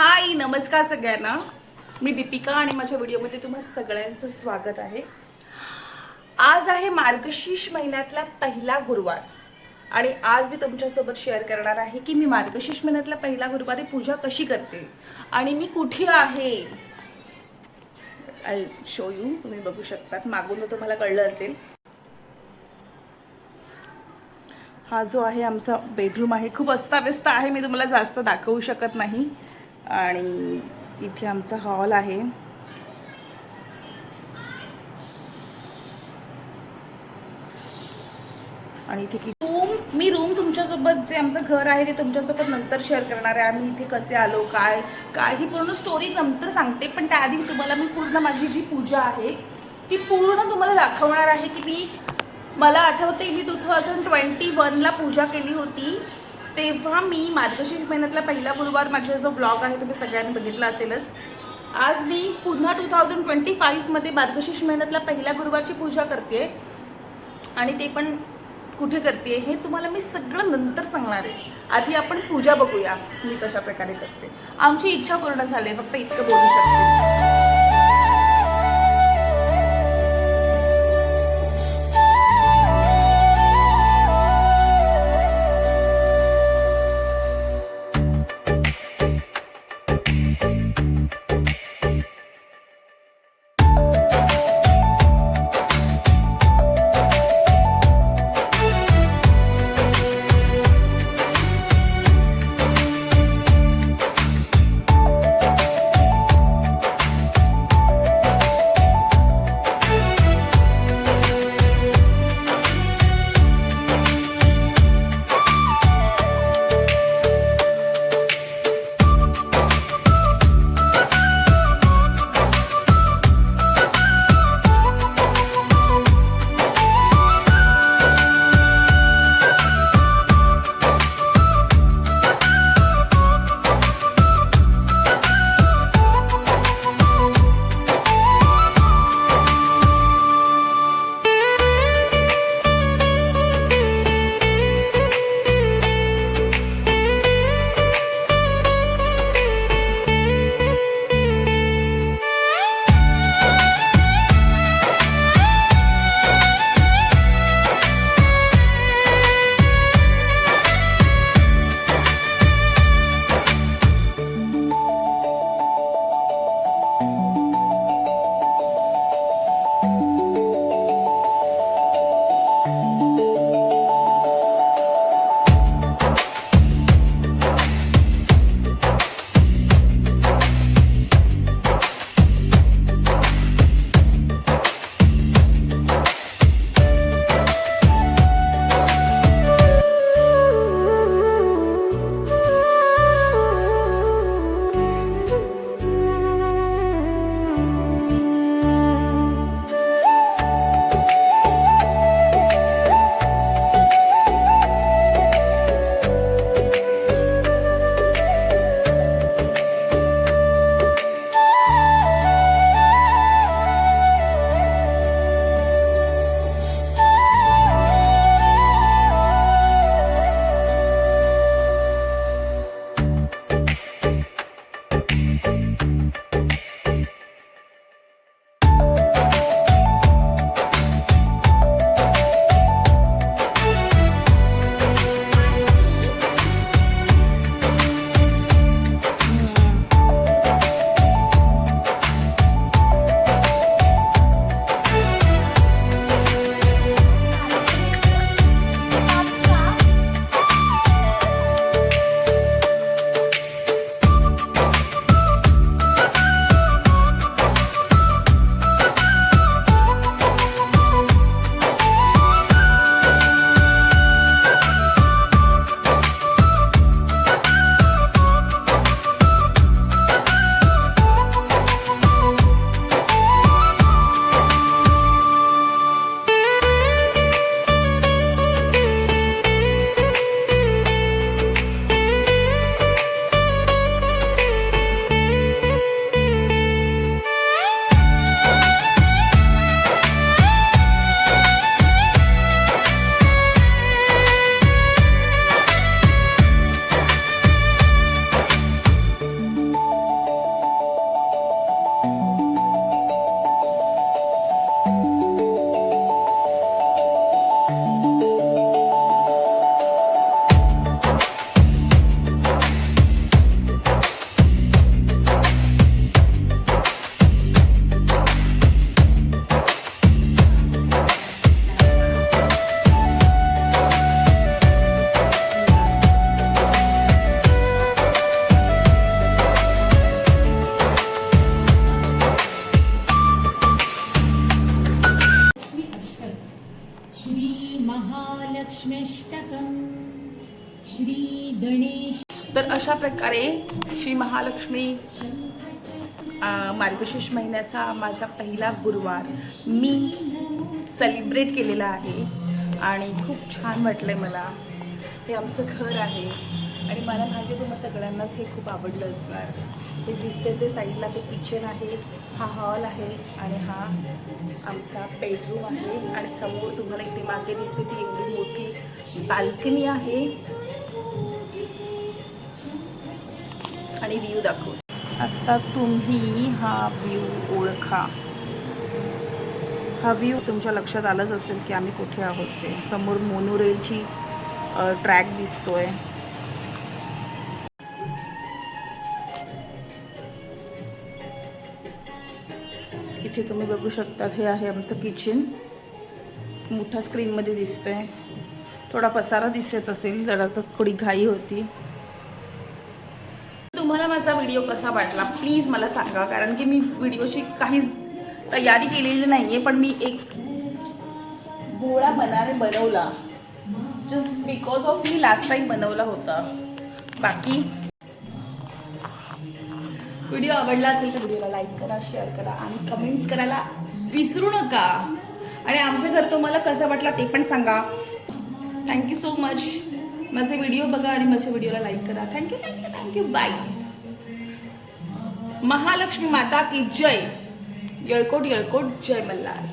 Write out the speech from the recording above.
हाय नमस्कार सगळ्यांना. मी दीपिका आणि माझ्या व्हिडिओमध्ये तुम्हा सगळ्यांचं स्वागत आहे. आज आहे मार्गशीर्ष महिन्यातला पहिला गुरुवार आणि आज मी तुमच्यासोबत शेअर करणार आहे की मी मार्गशीर्ष महिन्यातला पहिला गुरुवारी पूजा कशी करते आणि मी कुठे आहे. I show you. तुम्ही बघू शकतात मागून तुम्हाला कळलं असेल. हा जो आहे आमचा बेडरूम आहे. खूप अस्ताव्यस्त आहे, मी तुम्हाला जास्त दाखवू शकत नाही. आणि इथे आमचा हॉल आहे. आणि इथे मी रूम तुमच्यासोबत जे आमचं घर आहे ते तुमच्यासोबत नंतर शेअर करणार आहे. आम्ही इथे कसे आलो, काय काय ही पूर्ण स्टोरी नंतर सांगते. पण त्याआधी तुम्हाला मी पूर्ण माझी जी पूजा आहे ती पूर्ण तुम्हाला दाखवणार आहे की मला आठवते मी 2021ला पूजा केली होती. तेव्हा मी मार्गशीर्ष महिन्यातला पहिला गुरुवार माझा जो ब्लॉग आहे तुम्ही सगळ्यांनी बघितला असेलच. आज मी पुन्हा 2025मध्ये मार्गशीर्ष महिन्यातला पहिला गुरुवारची पूजा करते आणि ते पण कुठे करते हे तुम्हाला मी सगळं नंतर सांगणार आहे. आधी आपण पूजा बघूया मी कशा प्रकारे करते. आमची इच्छा पूर्ण झाली, फक्त इतकं बोलू शकते. गणेश. तर अशा प्रकारे श्री महालक्ष्मी मार्गशीर्ष महिन्याचा माझा पहिला गुरुवार मी सेलिब्रेट केलेला आहे आणि खूप छान वाटलं आहे मला. हे आमचं घर आहे आणि मला माहिती आहे तुम्हाला सगळ्यांनाच हे खूप आवडलं असणार. ते दिसते ते साईडला ते किचन आहे, हा हॉल आहे आणि हा आमचा बेडरूम आहे आणि समोर तुम्हाला इथे मागे दिसते ती एवढी मोठी बाल्कनी आहे आणि व्ह्यू दाखव. आता तुम्ही हा व्ह्यू ओळखा. हा व्ह्यू तुमच्या लक्षात आलंच असेल की आम्ही कुठे आहोत ते. समोर मोनोरेलची ट्रॅक दिसतोय. इथे तुम्ही बघू शकतात हे आहे आमचं किचन. मोठ्या स्क्रीनमध्ये दिसतंय. थोडा पसारा दिसत असेल, जरा तर थोडी घाई होती. तुम्हाला माझा व्हिडिओ कसा वाटला प्लीज मला सांगा, कारण की मी व्हिडिओची काहीच तयारी केलेली नाही आहे, पण मी एक भोळा बनाने बनवला just because of me last time बनवला होता. बाकी व्हिडिओ आवडला असेल तर व्हिडिओला लाईक करा, शेअर करा आणि कमेंट्स करायला विसरू नका. आणि आमचं घर तुम्हाला कसं वाटला ते पण सांगा. Thank you so much. माझे व्हिडिओ बघा आणि माझ्या व्हिडिओला लाईक करा. Thank you thank you thank you. Bye. Mahalakshmi माता की जय. येळकोट येळकोट जय मल्हार.